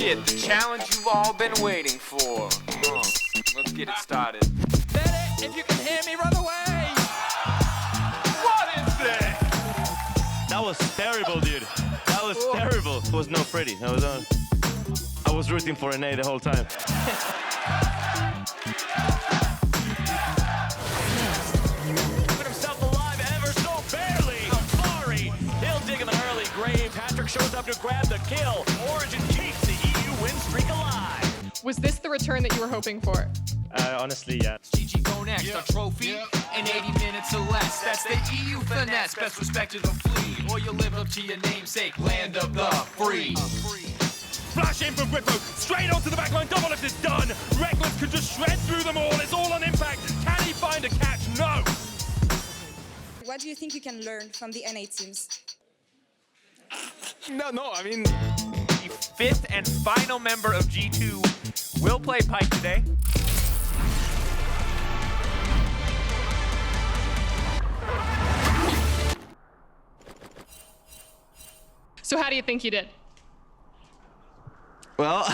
shit, the challenge you've all been waiting for. Let's get it started. Medic, if you can hear me, run away! What is this? That was terrible, dude. That was terrible. It was no pretty. I was rooting for NA the whole time. Put himself alive ever so barely. Amari, he'll dig him an early grave. Patrick shows up to grab the kill. Origin keeps the EU win streak alive. Was this the return that you were hoping for? Honestly, yeah. GG go next, a trophy in 80 minutes or less. That's the EU finesse. Best respect to the fleet, or you live up to your namesake, land of the free. Flash in from Grippo, straight onto the backline, double lift is done. Reckless could just shred through them all, it's all on impact. Can he find a catch? No! What do you think you can learn from the NA teams? No, I mean, the fifth and final member of G2 will play Pyke today. So how do you think you did? Well,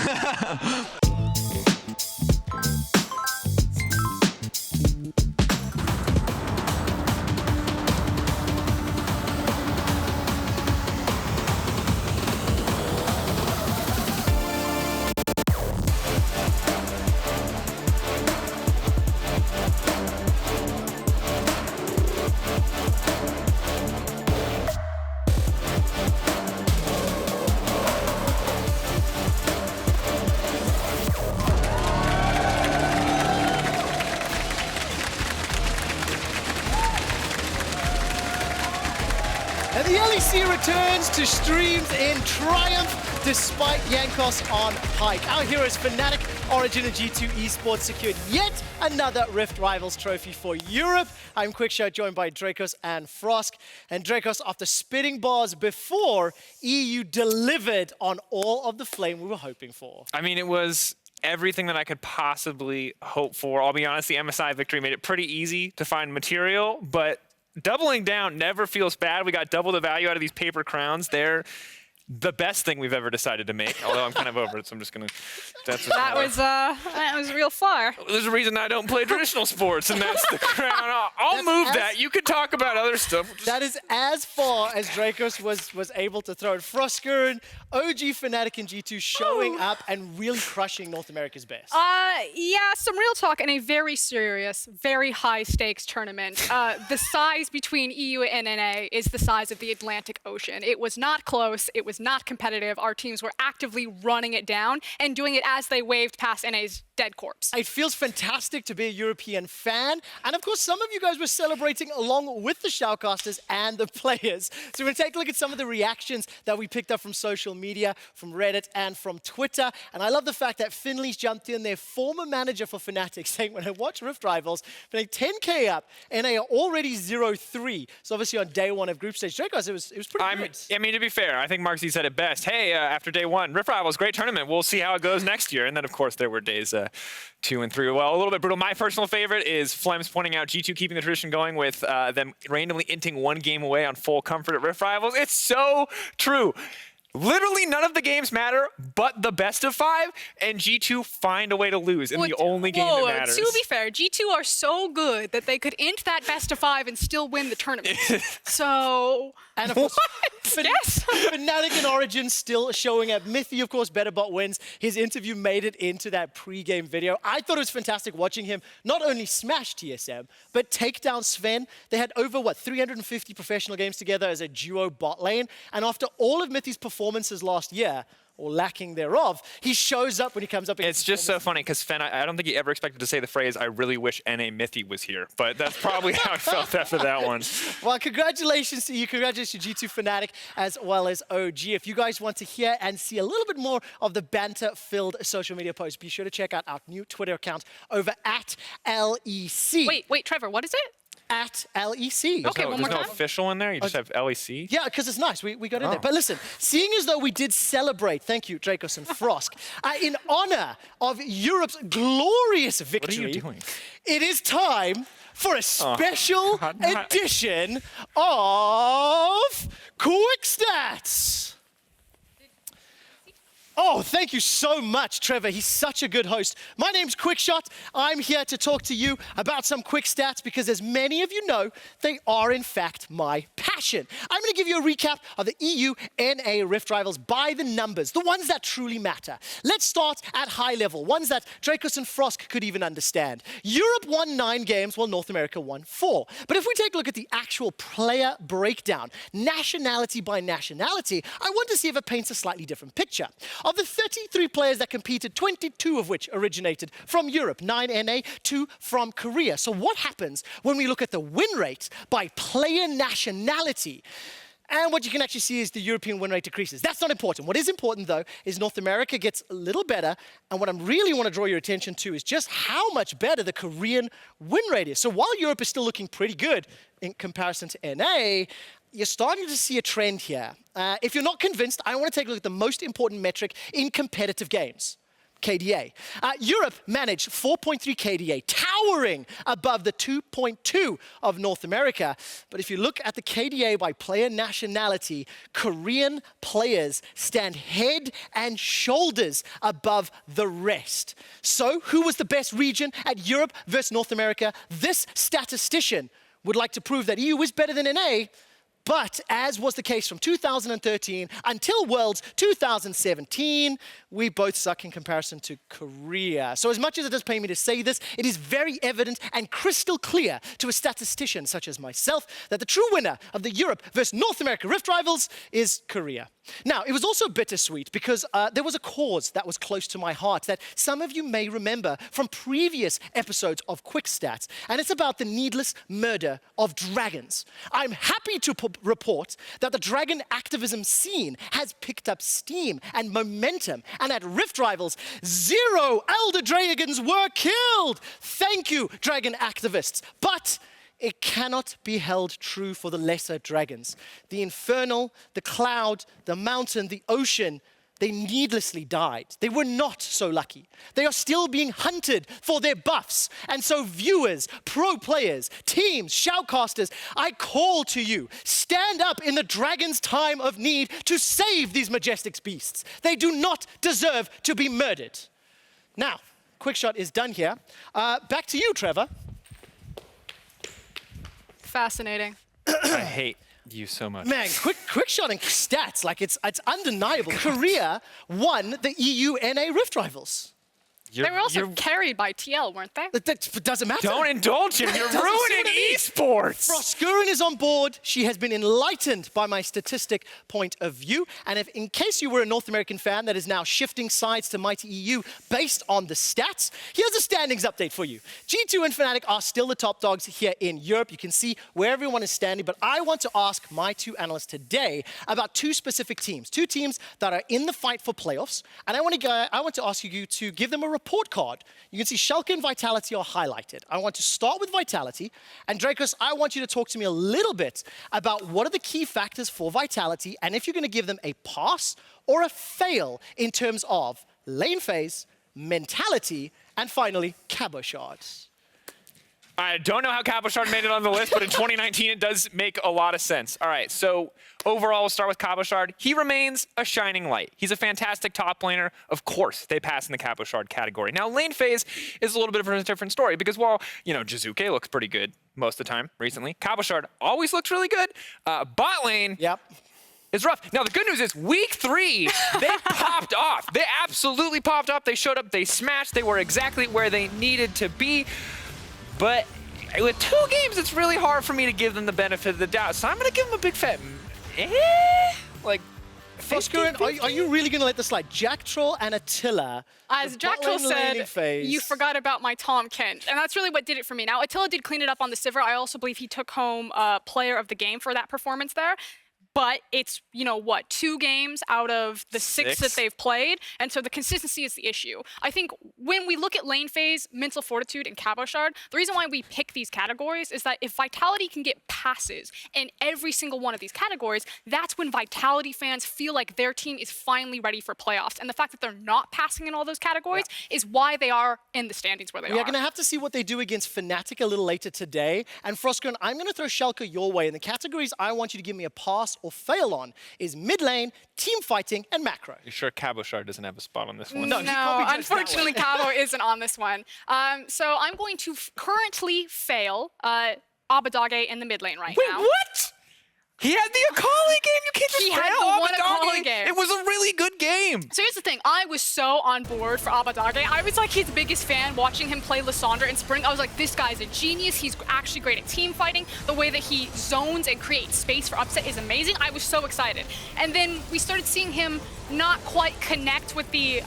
And the LEC returns to streams in triumph despite Jankos on Pyke. Our heroes Fnatic, Origin and G2 Esports secured yet another Rift Rivals trophy for Europe. I'm Quickshot, joined by Drakos and Frosk. And Drakos, after spitting bars before, EU delivered on all of the flame we were hoping for. I mean, it was everything that I could possibly hope for. I'll be honest, the MSI victory made it pretty easy to find material, but doubling down never feels bad. We got double the value out of these paper crowns. They're the best thing we've ever decided to make, although I'm kind of over it, so I'm just going to... That was real far. There's a reason I don't play traditional sports, and that's the crown. I'll move that. You could talk about other stuff. That is as far as Drakos was able to throw it. Froskurinn, OG Fnatic and G2 showing up and really crushing North America's best. Yeah, some real talk in a very serious, very high-stakes tournament. The size between EU and NA is the size of the Atlantic Ocean. It was not close. It was not competitive. Our teams were actively running it down and doing it as they waved past NA's dead corpse. It feels fantastic to be a European fan. And of course, some of you guys were celebrating along with the shoutcasters and the players. So we're going to take a look at some of the reactions that we picked up from social media, from Reddit and from Twitter. And I love the fact that Finley's jumped in, their former manager for Fnatic, saying, when I watch Rift Rivals, putting 10K up, and they are already 0-3. So obviously on day one of group stage, Drakos, it was pretty good. I mean, to be fair, I think Mark Z said it best. Hey, after day one, Rift Rivals, great tournament. We'll see how it goes next year. And then, of course, there were days 2 and 3. Well, a little bit brutal. My personal favorite is Flems pointing out G2 keeping the tradition going with them randomly inting one game away on full comfort at Rift Rivals. It's so true. Literally none of the games matter but the best of 5, and G2 find a way to lose in the only game that matters. To be fair, G2 are so good that they could int that best of 5 and still win the tournament. So... And of course, Fnatic and Origin still showing up. Mythy, of course, BetterBot wins. His interview made it into that pre-game video. I thought it was fantastic watching him not only smash TSM, but take down Sven. They had over, 350 professional games together as a duo bot lane. And after all of Mythy's performances last year, or lacking thereof, he shows up when he comes up against... It's just so funny, because Fen, I don't think he ever expected to say the phrase, I really wish NA Mythy was here. But that's probably how I felt after that one. Well, congratulations to you. Congratulations to G2 Fnatic as well as OG. If you guys want to hear and see a little bit more of the banter-filled social media posts, be sure to check out our new Twitter account over at LEC. Wait, Trevor, what is it? At LEC. Okay, one more time. There's no official in there? You just have LEC? Yeah, because it's nice. We got in there. But listen, seeing as though we did celebrate, thank you, Drakos and Frosk, in honor of Europe's glorious victory, what are you doing? It is time for a special edition of Quick Stats. Oh, thank you so much, Trevor. He's such a good host. My name's Quickshot. I'm here to talk to you about some quick stats because, as many of you know, they are in fact my passion. I'm going to give you a recap of the EU NA Rift Rivals by the numbers, the ones that truly matter. Let's start at high level, ones that Drakos and Frosk could even understand. Europe won 9 games, while North America won 4. But if we take a look at the actual player breakdown, nationality by nationality, I want to see if it paints a slightly different picture. Of the 33 players that competed, 22 of which originated from Europe, 9 NA, 2 from Korea. So what happens when we look at the win rate by player nationality? And what you can actually see is the European win rate decreases. That's not important. What is important, though, is North America gets a little better. And what I really want to draw your attention to is just how much better the Korean win rate is. So while Europe is still looking pretty good in comparison to NA, you're starting to see a trend here. If you're not convinced, I want to take a look at the most important metric in competitive games. KDA. Europe managed 4.3 KDA, towering above the 2.2 of North America. But if you look at the KDA by player nationality, Korean players stand head and shoulders above the rest. So who was the best region at Europe versus North America? This statistician would like to prove that EU is better than NA. But as was the case from 2013 until Worlds 2017, we both suck in comparison to Korea. So as much as it does pain me to say this, it is very evident and crystal clear to a statistician such as myself that the true winner of the Europe versus North America Rift Rivals is Korea. Now, it was also bittersweet because there was a cause that was close to my heart that some of you may remember from previous episodes of Quick Stats, and it's about the needless murder of dragons. I'm happy to report that the dragon activism scene has picked up steam and momentum, and at Rift Rivals, 0 elder dragons were killed. Thank you, dragon activists. But it cannot be held true for the lesser dragons. The infernal, the cloud, the mountain, the ocean, they needlessly died. They were not so lucky. They are still being hunted for their buffs. And so viewers, pro players, teams, shoutcasters, I call to you, stand up in the dragon's time of need to save these majestic beasts. They do not deserve to be murdered. Now, Quickshot is done here. Back to you, Trevor. Fascinating. I hate you so much. Man, Quickshot and stats, like it's undeniable. Korea won the EU NA Rift Rivals. They were also carried by TL, weren't they? That doesn't matter. Don't indulge him. You're ruining esports. Froskurinn is on board. She has been enlightened by my statistic point of view. And if, in case you were a North American fan that is now shifting sides to Mighty EU based on the stats, here's a standings update for you. G2 and Fnatic are still the top dogs here in Europe. You can see where everyone is standing. But I want to ask my 2 analysts today about 2 specific teams, 2 teams that are in the fight for playoffs. And I want to ask you to give them a report card. You can see Schalke and Vitality are highlighted. I want to start with Vitality. And Drakos, I want you to talk to me a little bit about what are the key factors for Vitality and if you're going to give them a pass or a fail in terms of lane phase, mentality, and finally, Cabochard. I don't know how Cabochard made it on the list, but in 2019, it does make a lot of sense. All right, so overall, we'll start with Cabochard. He remains a shining light. He's a fantastic top laner. Of course, they pass in the Cabochard category. Now, lane phase is a little bit of a different story because while, you know, Jizuke looks pretty good most of the time recently, Cabochard always looks really good. Bot lane. Yep. It's rough. Now, the good news is week 3, they popped off. They absolutely popped off. They showed up, they smashed, they were exactly where they needed to be. But with 2 games, it's really hard for me to give them the benefit of the doubt. So I'm going to give them a big fat like, Froskurinn, are you really going to let this slide? Jack Troll and Attila. As Jack Troll said, you forgot about my Tom Kent. And that's really what did it for me. Now, Attila did clean it up on the Sivir. I also believe he took home player of the game for that performance there. But it's, you know, what, 2 games out of the 6 that they've played. And so the consistency is the issue. I think when we look at lane phase, mental fortitude, and Cabochard, the reason why we pick these categories is that if Vitality can get passes in every single one of these categories, that's when Vitality fans feel like their team is finally ready for playoffs. And the fact that they're not passing in all those categories is why they are in the standings where they are. We're going to have to see what they do against Fnatic a little later today. And Froskurinn, I'm going to throw Schalke your way. In the categories, I want you to give me a pass or fail on is mid lane, team fighting, and macro. You sure Cabochard doesn't have a spot on this one? No, he probably just that unfortunately, Cabo isn't on this one. So I'm going to currently fail Abadage in the mid lane right now. What? He had the Akali game. You can't just He fail had the one Abadage. Akali game. It was a really good game. So here's the thing, I was so on board for Abadage. I was like his biggest fan watching him play Lysandra in Spring. I was like, this guy's a genius. He's actually great at team fighting. The way that he zones and creates space for upset is amazing. I was so excited. And then we started seeing him not quite connect with the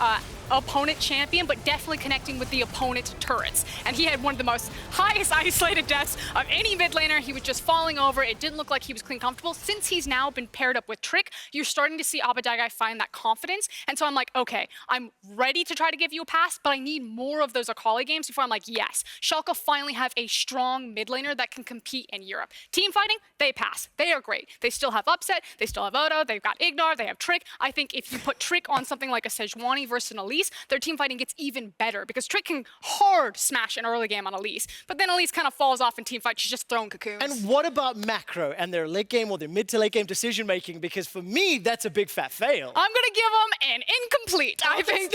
opponent champion, but definitely connecting with the opponent turrets. And he had one of the most highest isolated deaths of any mid laner. He was just falling over. It didn't look like he was clean comfortable. Since he's now been paired up with Trick, you're starting to see Abadage find that confidence. And so I'm like, okay, I'm ready to try to give you a pass, but I need more of those Akali games before I'm like, yes, Schalke finally have a strong mid laner that can compete in Europe. Team fighting, they pass. They are great. They still have Upset. They still have Odo. They've got Ignar. They have Trick. I think if you put Trick on something like a Sejuani versus an Elise, their team fighting gets even better because Trick can hard smash an early game on Elise, but then Elise kind of falls off in team fight. She's just throwing cocoons. And what about macro and their late game or their mid to late game decision making? Because for me, that's a big fat fail. I'm gonna give them an incomplete. I think.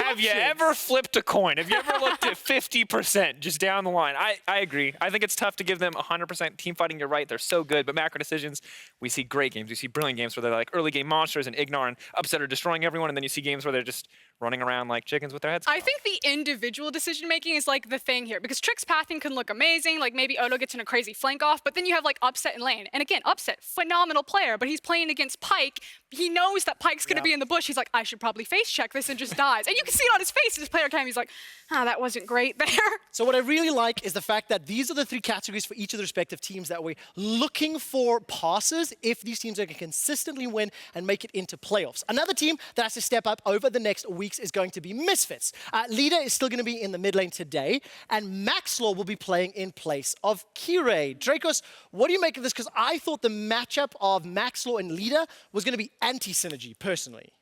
Have you ever flipped a coin? Have you ever looked at 50% just down the line? I agree. I think it's tough to give them 100% team fighting. You're right. They're so good. But macro decisions, we see great games. We see brilliant games where they're like early game monsters and Ignar and Upset are destroying everyone. And then you see games where they're just running around like chickens with their heads. I think the individual decision making is like the thing here because Trick's pathing can look amazing. Like maybe Odo gets in a crazy flank off, but then you have like Upset in lane. And again, Upset, phenomenal player, but he's playing against Pyke. He knows that Pyke's going to be in the bush. He's like, I should probably face check this and just dies. And you can see it on his face. His player cam, he's like, that wasn't great there. So what I really like is the fact that these are the three categories for each of the respective teams that we're looking for passes if these teams are going to consistently win and make it into playoffs. Another team that has to step up over the next weeks is going to be Misfits. Leader is still going to be in the mid lane today, and Maxlaw will be playing in place of Kirei. Drakos, what do you make of this? Because I thought the matchup of Maxlaw and Leader was going to be anti-synergy, personally.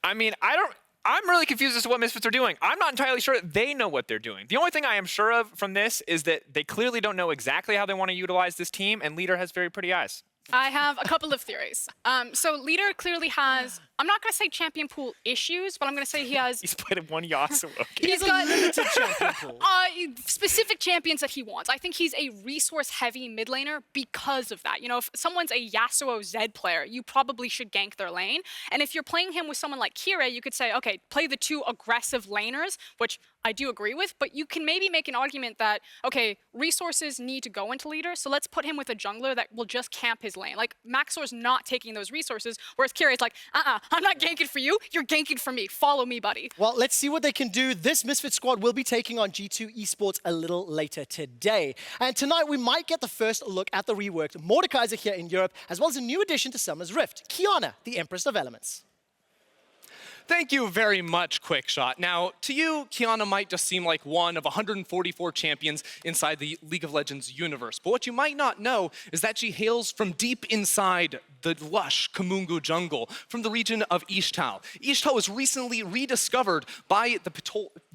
I mean, I'm really confused as to what Misfits are doing. I'm not entirely sure that they know what they're doing. The only thing I am sure of from this is that they clearly don't know exactly how they want to utilize this team, and Leader has very pretty eyes. I have a couple of theories. So Leader clearly has, I'm not going to say champion pool issues, but I'm going to say he has... He's played one Yasuo. He's got limited champion pool. specific champions that he wants. I think he's a resource-heavy mid laner because of that. You know, if someone's a Yasuo Zed player, you probably should gank their lane. And if you're playing him with someone like Kirei, you could say, okay, play the two aggressive laners, which I do agree with, but you can maybe make an argument that, okay, resources need to go into Leader, so let's put him with a jungler that will just camp his lane. Like, Maxor's not taking those resources, whereas Kirei's like, I'm not ganking for you, you're ganking for me. Follow me, buddy. Well, let's see what they can do. This Misfit squad will be taking on G2 Esports a little later today. And tonight, we might get the first look at the reworked Mordekaiser here in Europe, as well as a new addition to Summer's Rift, Kiana, the Empress of Elements. Thank you very much, Quickshot. Now, to you, Kiana might just seem like one of 144 champions inside the League of Legends universe. But what you might not know is that she hails from deep inside the lush Kamungu jungle from the region of Ishtal. Ishtal was recently rediscovered by the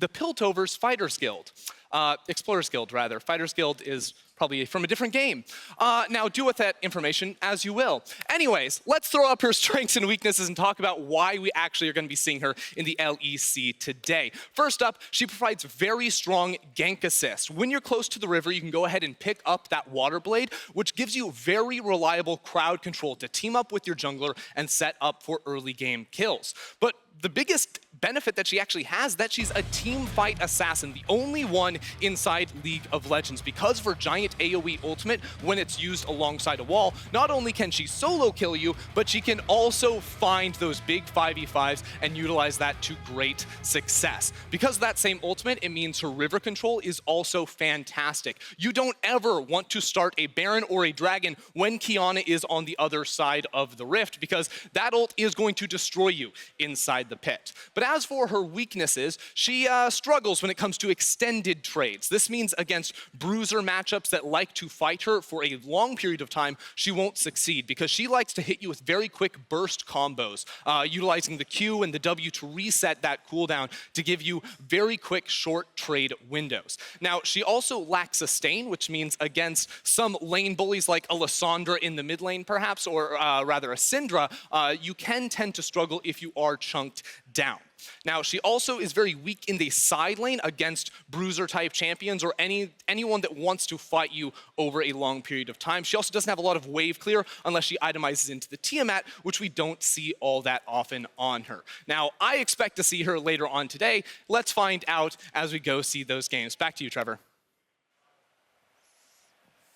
Piltovers Fighters Guild. Explorers Guild, rather. Fighters Guild is probably from a different game. Now, do with that information as you will. Anyways, let's throw up her strengths and weaknesses and talk about why we actually are going to be seeing her in the LEC today. First up, she provides very strong gank assist. When you're close to the river, you can go ahead and pick up that water blade, which gives you very reliable crowd control to team up with your jungler and set up for early game kills. But the biggest benefit that she actually has, that she's a team fight assassin, the only one inside League of Legends. Because of her giant AoE ultimate, when it's used alongside a wall, not only can she solo kill you, but she can also find those big 5v5s and utilize that to great success. Because of that same ultimate, it means her river control is also fantastic. You don't ever want to start a Baron or a Dragon when Kiana is on the other side of the rift, because that ult is going to destroy you inside the pit. But as for her weaknesses, she struggles when it comes to extended trades. This means against bruiser matchups that like to fight her for a long period of time, she won't succeed because she likes to hit you with very quick burst combos, utilizing the Q and the W to reset that cooldown to give you very quick short trade windows. Now, she also lacks sustain, which means against some lane bullies like a Lissandra in the mid lane perhaps, or rather a Syndra, you can tend to struggle if you are chunked down. Now, she also is very weak in the side lane against bruiser-type champions or anyone that wants to fight you over a long period of time. She also doesn't have a lot of wave clear unless she itemizes into the Tiamat, which we don't see all that often on her. Now, I expect to see her later on today. Let's find out as we go see those games. Back to you, Trevor.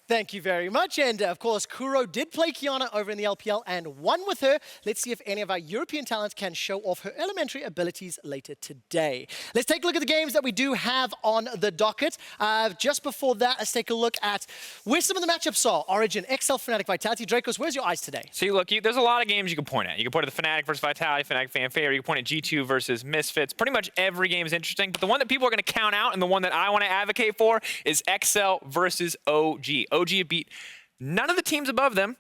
Thank you very much. And of course, Kuro did play Kiana over in the LPL and won with her. Let's see if any of our European talents can show off her elementary abilities later today. Let's take a look at the games that we do have on the docket. Just before that, let's take a look at where some of the matchups are. Origin, XL, Fnatic, Vitality. Drakos, where's your eyes today? See, look, there's a lot of games you can point at. You can point at the Fnatic versus Vitality, Fnatic Fanfare. You can point at G2 versus Misfits. Pretty much every game is interesting, but the one that people are going to count out and the one that I want to advocate for is XL versus OG. OG have beat none of the teams above them,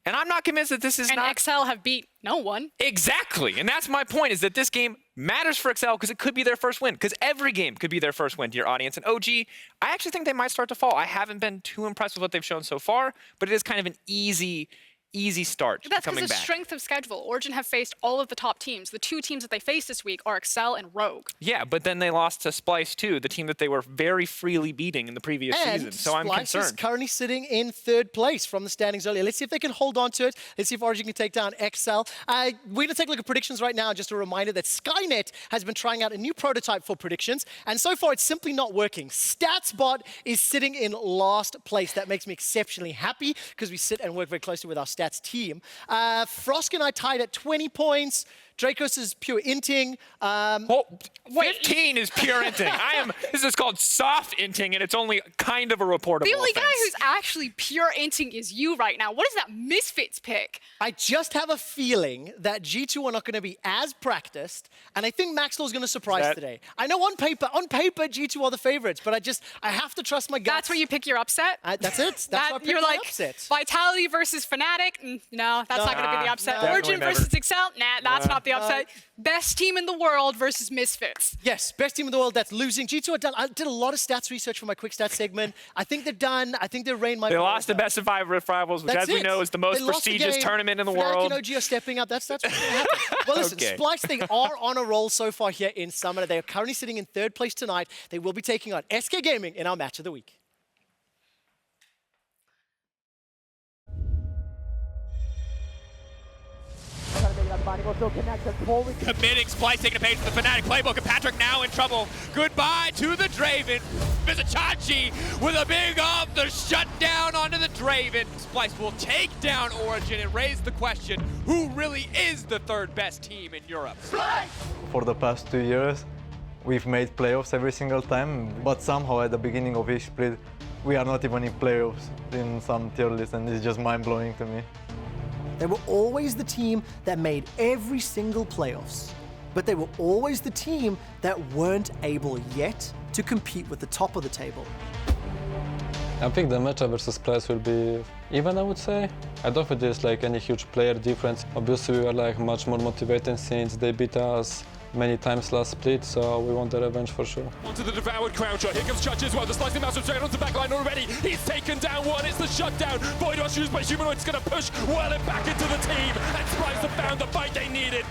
and I'm not convinced that this is and XL have beat no one. Exactly, and that's my point, is that this game matters for XL because it could be their first win, because every game could be their first win, dear audience. And OG, I actually think they might start to fall. I haven't been too impressed with what they've shown so far, but it is kind of an easy start That's coming because back. of strength of schedule. Origin have faced all of the top teams. The two teams that they faced this week are Excel and Rogue. Yeah, but then they lost to Splice too, the team that they were very freely beating in the previous season. So I'm Splice is concerned. currently sitting in third place from the standings earlier. Let's see if they can hold on to it. Let's see if Origin can take down XL. We're going to take a look at predictions right now. Just a reminder that Skynet has been trying out a new prototype for predictions, and so far it's simply not working. StatsBot is sitting in last place. That makes me exceptionally happy because we sit and work very closely with our stats team. Frosk and I tied at 20 points. Drakos is pure inting. Well, 15 is pure inting. This is called soft inting, and it's only kind of a reportable The only offense. guy who's actually pure inting is you right now. What is that Misfits pick? I just have a feeling that G2 are not going to be as practiced, and I think Maxwell's going to surprise today. I know on paper, G2 are the favorites, but I have to trust my guts. That's where you pick your upset? That's it. That's why I pick you're my like, upset. Vitality versus Fnatic? No, that's not going to be the upset. Origin versus Excel? Nah, that's not the upset. Best team in the world versus Misfits. Yes, best team in the world that's losing. G2 are done. I did a lot of stats research for my quick stats segment. I think they're done. I think their reign might be They lost the best of 5 Rift Rivals, which as we know is the most prestigious tournament in the world. Fnatic and OG are stepping up. That's what's going to happen. Well, listen, Splice, they are on a roll so far here in Summoner. They are currently sitting in third place tonight. They will be taking on SK Gaming in our match of the week. Committing, Splice taking a page from the Fnatic playbook, and Patrick now in trouble. Goodbye to the Draven. Mizachachi with a big off the shutdown onto the Draven. Splice will take down Origin and raise the question, who really is the third best team in Europe? For the past 2 years, we've made playoffs every single time, but somehow at the beginning of each split, we are not even in playoffs in some tier list, and it's just mind-blowing to me. They were always the team that made every single playoffs, but they were always the team that weren't able yet to compete with the top of the table. I think the matchup versus Splice will be even, I would say. I don't think there's like any huge player difference. Obviously, we were like much more motivated since they beat us many times last split, so we want the revenge for sure. Onto the devoured croucher. Here comes Judge as well. The slicing mouse straight onto the backline already. He's taken down one. It's the shutdown. Void Rush used by Humanoid's going to push well and back into the team. And Splice have found the fight they needed.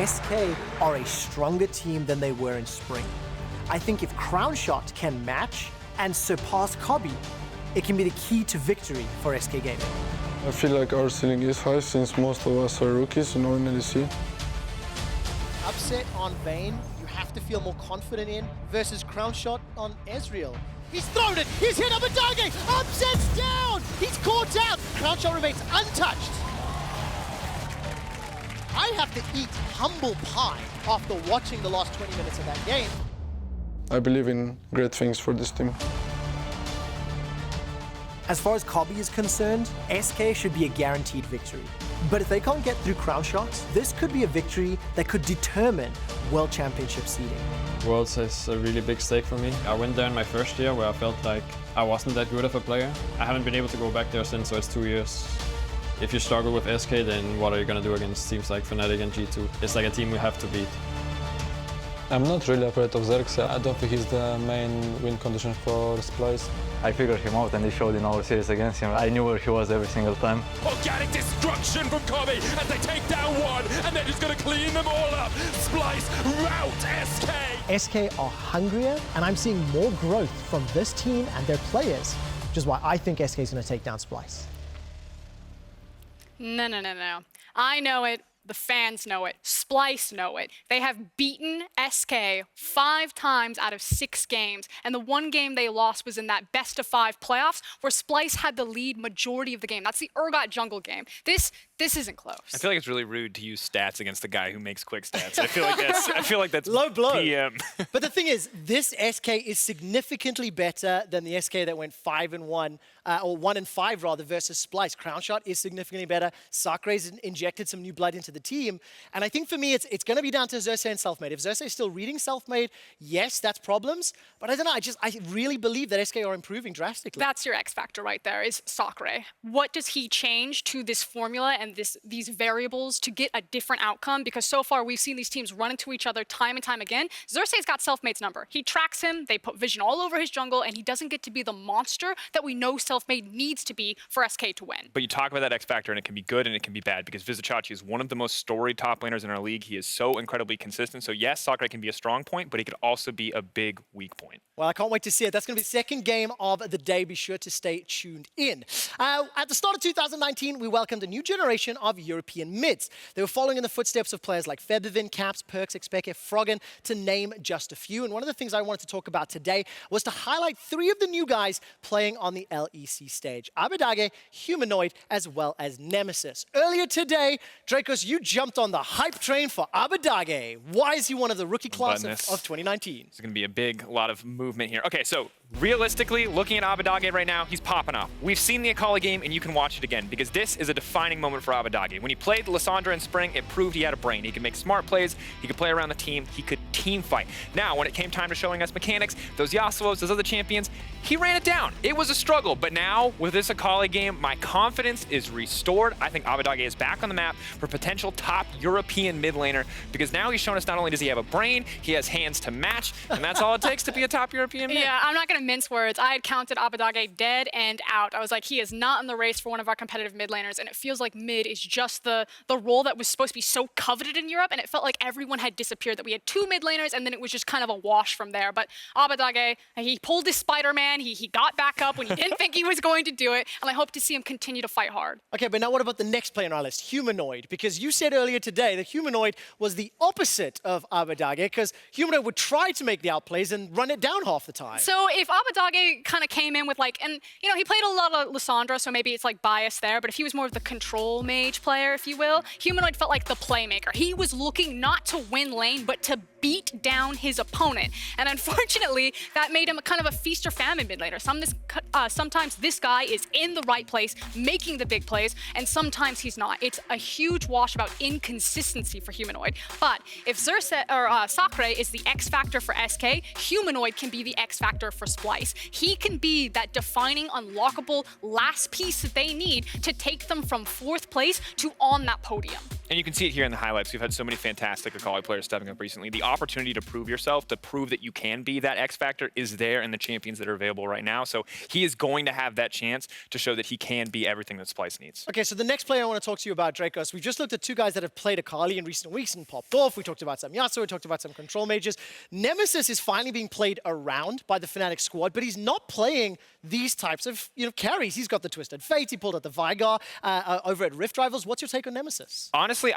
SK are a stronger team than they were in spring. I think if Crownshot can match and surpass Cobby, it can be the key to victory for SK Gaming. I feel like our ceiling is high since most of us are rookies, in LEC. Upset on Vayne, you have to feel more confident in, versus Crownshot on Ezreal. He's thrown it! He's hit Abadage! Upset's down! He's caught out! Crownshot remains untouched. I have to eat humble pie after watching the last 20 minutes of that game. I believe in great things for this team. As far as Cobby is concerned, SK should be a guaranteed victory. But if they can't get through crown shots, this could be a victory that could determine World Championship seeding. Worlds is a really big stake for me. I went there in my first year where I felt like I wasn't that good of a player. I haven't been able to go back there since, so it's 2 years. If you struggle with SK, then what are you going to do against teams like Fnatic and G2? It's like a team we have to beat. I'm not really afraid of Xerxes. I don't think he's the main win condition for Splice. I figured him out and he showed in our series against him. I knew where he was every single time. Organic destruction from Kobe as they take down one, and they're just going to clean them all up. Splice rout SK. SK are hungrier, and I'm seeing more growth from this team and their players, which is why I think SK is going to take down Splice. No. I know it. The fans know it. Splice know it. They have beaten SK 5 times out of 6 games. And the one game they lost was in that best-of-5 playoffs where Splice had the lead majority of the game. That's the Urgot jungle game. This isn't close. I feel like it's really rude to use stats against the guy who makes quick stats. I feel like that's low blow. PM. But the thing is, this SK is significantly better than the SK that went 5-1, or 1-5 rather, versus Splice. Crown Shot is significantly better. Sakure's injected some new blood into the team. And I think for me, it's going to be down to Xerxes and Selfmade. If Xerxes is still reading Selfmade, yes, that's problems. But I don't know, I really believe that SK are improving drastically. That's your X factor right there, is Sakure. What does he change to this formula and these variables to get a different outcome? Because so far we've seen these teams run into each other time and time again. Xerxes got Selfmade's number. He tracks him, they put vision all over his jungle, and he doesn't get to be the monster that we know Selfmade needs to be for SK to win. But you talk about that X factor, and it can be good and it can be bad, because Vizicachi is one of the most storied top laners in our league. He is so incredibly consistent. So yes, Sakure can be a strong point, but he could also be a big weak point. Well, I can't wait to see it. That's going to be the second game of the day. Be sure to stay tuned in. At the start of 2019, we welcomed a new generation of European mids. They were following in the footsteps of players like Feathervin, Caps, Perks, Expeke, Froskurinn, to name just a few. And one of the things I wanted to talk about today was to highlight 3 of the new guys playing on the LEC stage: Abadage, Humanoid, as well as Nemesis. Earlier today, Drakos, you jumped on the hype train for Abadage. Why is he one of the rookie class of 2019? It's going to be a lot of movement here. Okay, so realistically, looking at Abadage right now, he's popping off. We've seen the Akali game, and you can watch it again, because this is a defining moment for Abadage. When he played Lissandra in spring, it proved he had a brain. He could make smart plays, he could play around the team, he could team fight. Now, when it came time to showing us mechanics, those Yasuos, those other champions, he ran it down. It was a struggle, but now, with this Akali game, my confidence is restored. I think Abadage is back on the map for potential top European mid laner, because now he's shown us not only does he have a brain, he has hands to match, and that's all it takes to be a top European mid. Yeah, I'm not going to mince words. I had counted Abadage dead and out. I was like, he is not in the race for one of our competitive mid laners, and it feels like mid is just the role that was supposed to be so coveted in Europe, and it felt like everyone had disappeared, that we had 2 mid laners, and then it was just kind of a wash from there. But Abadage, he pulled his Spider-Man, he got back up when he didn't think he was going to do it, and I hope to see him continue to fight hard. Okay, but now what about the next player on our list, Humanoid? Because you said earlier today that Humanoid was the opposite of Abadage, because Humanoid would try to make the outplays and run it down half the time. So if Abadage kind of came in with and he played a lot of Lissandra, so maybe it's bias there, but if he was more of the control mage player, if you will, Humanoid felt like the playmaker. He was looking not to win lane, but to beat down his opponent. And unfortunately, that made him kind of a feast or famine mid laner. Sometimes this guy is in the right place, making the big plays, and sometimes he's not. It's a huge wash about inconsistency for Humanoid. But if Xerxes or Sakure is the X factor for SK, Humanoid can be the X factor for Splice. He can be that defining, unlockable last piece that they need to take them from 4th place to on that podium. And you can see it here in the highlights. We've had so many fantastic Akali players stepping up recently. The opportunity to prove yourself, to prove that you can be that X factor, is there in the champions that are available right now. So he is going to have that chance to show that he can be everything that Splice needs. Okay, so the next player I want to talk to you about, Drakos, we've just looked at 2 guys that have played Akali in recent weeks and popped off. We talked about some Yasuo, we talked about some control mages. Nemesis is finally being played around by the Fnatic squad, but he's not playing these types of carries. He's got the Twisted Fate, he pulled out the Vigar over at Rift Rivals. What's your take on Nemesis? Honestly,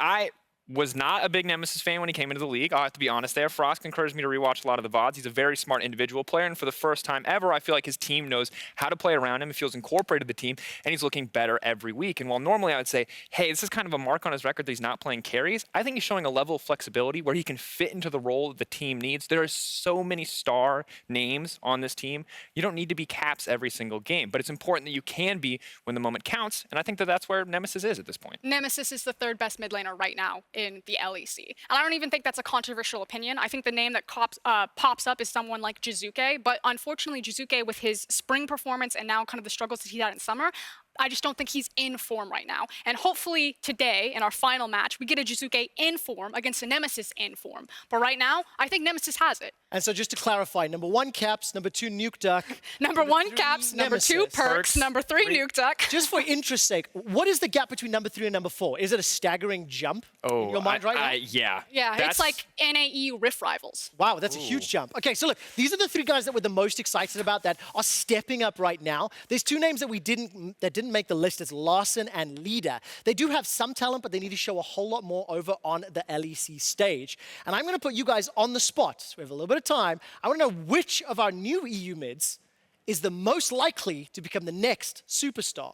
was not a big Nemesis fan when he came into the league. I'll have to be honest there. Frosk encouraged me to rewatch a lot of the VODs. He's a very smart individual player, and for the first time ever, I feel like his team knows how to play around him. He feels incorporated the team, and he's looking better every week. And while normally I would say, hey, this is kind of a mark on his record that he's not playing carries, I think he's showing a level of flexibility where he can fit into the role that the team needs. There are so many star names on this team. You don't need to be caps every single game, but it's important that you can be when the moment counts, and I think that that's where Nemesis is at this point. Nemesis is the third best mid laner right now in the LEC. And I don't even think that's a controversial opinion. I think the name that pops up is someone like Jizuke, but unfortunately Jizuke, with his spring performance and now kind of the struggles that he had in summer, I just don't think he's in form right now. And hopefully today, in our final match, we get a Jizuke in form against a Nemesis in form. But right now, I think Nemesis has it. And so just to clarify, number 1, Caps, number 2, Nuke Duck. number 1, Caps, number 2, Perks, number 3, Nuke Duck. Just for interest's sake, what is the gap between number 3 and number 4? Is it a staggering jump in your mind right now? Yeah. Yeah, it's like NAE Rift Rivals. Wow, that's a huge jump. Okay, so look, these are the 3 guys that we're the most excited about that are stepping up right now. There's 2 names that didn't make the list. It's Larson and Leader. They do have some talent, but they need to show a whole lot more over on the LEC stage. And I'm going to put you guys on the spot. So we have a little bit of time. I want to know which of our new EU mids is the most likely to become the next superstar.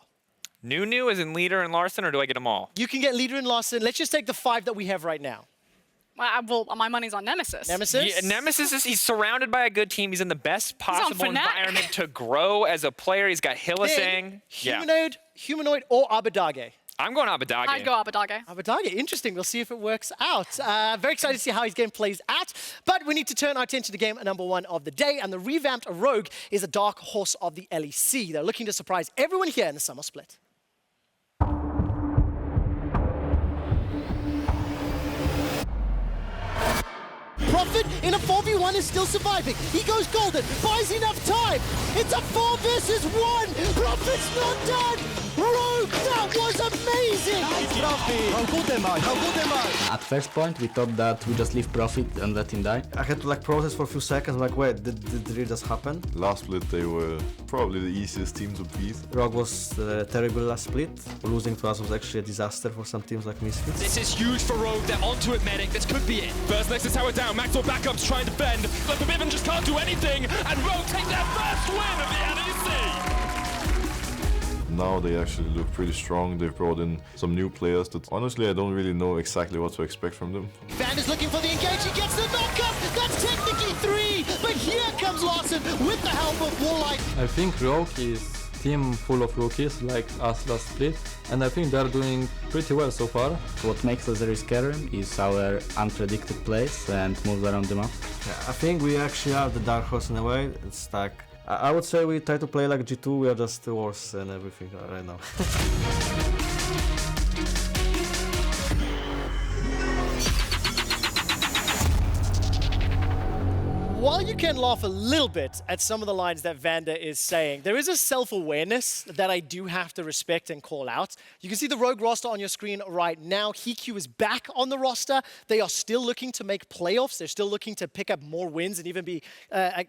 New as in Leader and Larson, or do I get them all? You can get Leader and Larson. Let's just take the 5 that we have right now. Well, my money's on Nemesis. Nemesis? Yeah, Nemesis he's surrounded by a good team. He's in the best possible environment to grow as a player. He's got Hillisang. Humanoid or Abadage? I'm going Abadage. I'd go Abadage. Abadage, interesting. We'll see if it works out. Very excited to see how his game plays out. But we need to turn our attention to game number 1 of the day. And the revamped Rogue is a dark horse of the LEC. They're looking to surprise everyone here in the summer split. Prophet in a 4v1 is still surviving. He goes golden, buys enough time. It's a 4 versus 1. Prophet's not dead. Rogue, that was amazing. How good am I? How good am I? At first point, we thought that we just leave Prophet and let him die. I had to process for a few seconds. Like, wait, did it really just happen? Last split, they were probably the easiest team to beat. Rogue was terrible last split. Losing to us was actually a disaster for some teams like Misfits. This is huge for Rogue. They're onto it, Medic. This could be it. First Nexus tower down. Maxwell backups trying to defend, but the Viven just can't do anything. And Rogue take their first win of the LEC. Now they actually look pretty strong. They've brought in some new players that honestly I don't really know exactly what to expect from them. Van is looking for the engage. He gets the knockup. That's technically 3. But here comes Larson with the help of Warlight. I think Rogue is a team full of rookies like us last split, and I think they're doing pretty well so far. What makes us very scary is our unpredicted plays and moves around the map. Yeah, I think we actually are the dark horse in a way. It's like, I would say we try to play like G2, we are just worse and everything right now. While you can laugh a little bit at some of the lines that Vander is saying, there is a self-awareness that I do have to respect and call out. You can see the Rogue roster on your screen right now. HeQ is back on the roster. They are still looking to make playoffs. They're still looking to pick up more wins and even be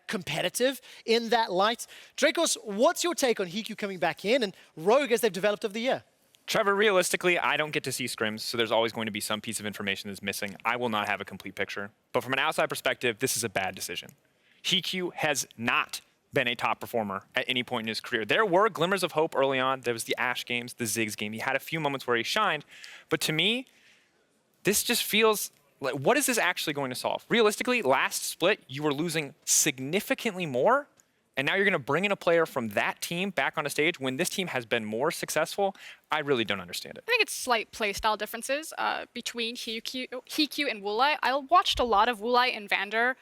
competitive in that light. Drakos, what's your take on HeQ coming back in and Rogue as they've developed over the year? Trevor, realistically, I don't get to see scrims, so there's always going to be some piece of information that's missing. I will not have a complete picture. But from an outside perspective, this is a bad decision. HeQ has not been a top performer at any point in his career. There were glimmers of hope early on. There was the Ashe games, the Ziggs game. He had a few moments where he shined. But to me, this just feels like, what is this actually going to solve? Realistically, last split, you were losing significantly more. And now you're going to bring in a player from that team back on a stage when this team has been more successful. I really don't understand it. I think it's slight playstyle differences between HeQ and Woolite. I watched a lot of Woolite and Vander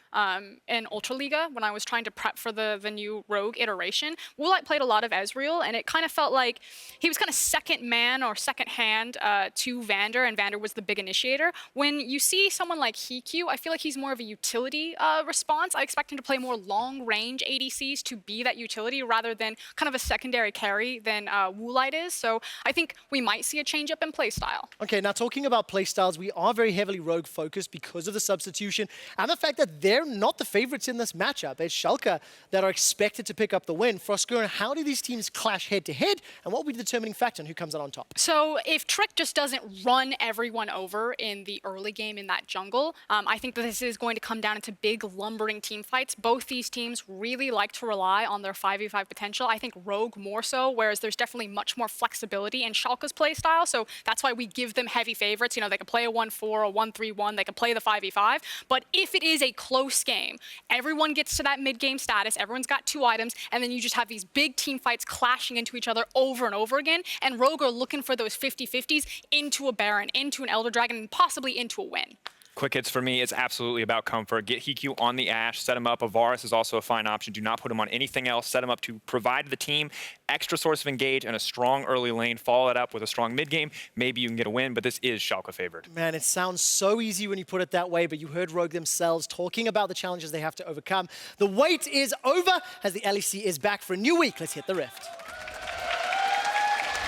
in Ultraliga when I was trying to prep for the new Rogue iteration. Woolite played a lot of Ezreal, and it kind of felt like he was kind of second man or second hand to Vander, and Vander was the big initiator. When you see someone like HeQ, I feel like he's more of a utility response. I expect him to play more long-range ADCs is to be that utility rather than kind of a secondary carry than Woolite is. So I think we might see a change up in playstyle. Okay, now talking about playstyles, we are very heavily rogue focused because of the substitution and the fact that they're not the favorites in this matchup. It's Schalke that are expected to pick up the win. Froskurinn, how do these teams clash head to head, and what will be the determining factor on who comes out on top? So if Trick just doesn't run everyone over in the early game in that jungle, I think that this is going to come down into big lumbering team fights. Both these teams really like to rely on their 5v5 potential. I think Rogue more so, whereas there's definitely much more flexibility in Schalke's playstyle. So that's why we give them heavy favorites. You know, they can play a 1-4, a 1-3-1, they can play the 5v5. But if it is a close game, everyone gets to that mid-game status, everyone's got 2 items, and then you just have these big team fights clashing into each other over and over again. And Rogue are looking for those 50-50s into a Baron, into an Elder Dragon, and possibly into a win. Quick hits for me, it's absolutely about comfort. Get Hiku on the Ashe, set him up. Varus is also a fine option. Do not put him on anything else. Set him up to provide the team extra source of engage and a strong early lane. Follow that up with a strong mid game. Maybe you can get a win, but this is Schalke favored. Man, it sounds so easy when you put it that way, but you heard Rogue themselves talking about the challenges they have to overcome. The wait is over as the LEC is back for a new week. Let's hit the rift.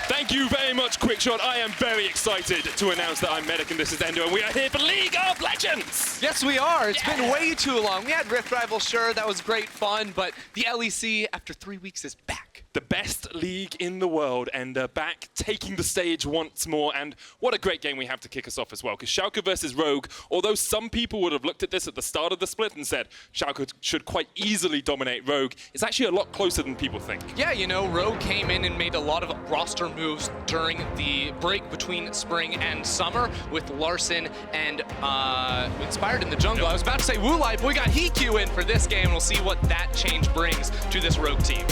Thank you very much, Quickshot. I am very excited to announce that I'm Medic and this is Ender, and we are here for League of Legends! Yes, we are. It's been way too long. We had Rift Rival, sure, that was great fun, but the LEC, after 3 weeks, is back. The best league in the world, and back taking the stage once more, and what a great game we have to kick us off as well, because Schalke versus Rogue, although some people would have looked at this at the start of the split and said Schalke should quite easily dominate Rogue, it's actually a lot closer than people think. Yeah, you know, Rogue came in and made a lot of roster moves during the break between spring and summer with Larson and Inspired in the jungle. I was about to say Woolite, but we got Hiku in for this game. We'll see what that change brings to this Rogue team.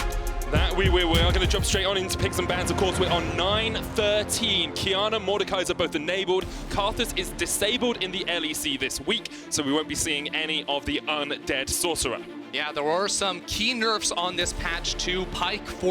That we are going to jump straight on into picks and bans. Of course, we're on 9-13. Kiana, Mordekaiser are both enabled. Karthus is disabled in the LEC this week, so we won't be seeing any of the undead sorcerer. Yeah, there were some key nerfs on this patch to Pyke for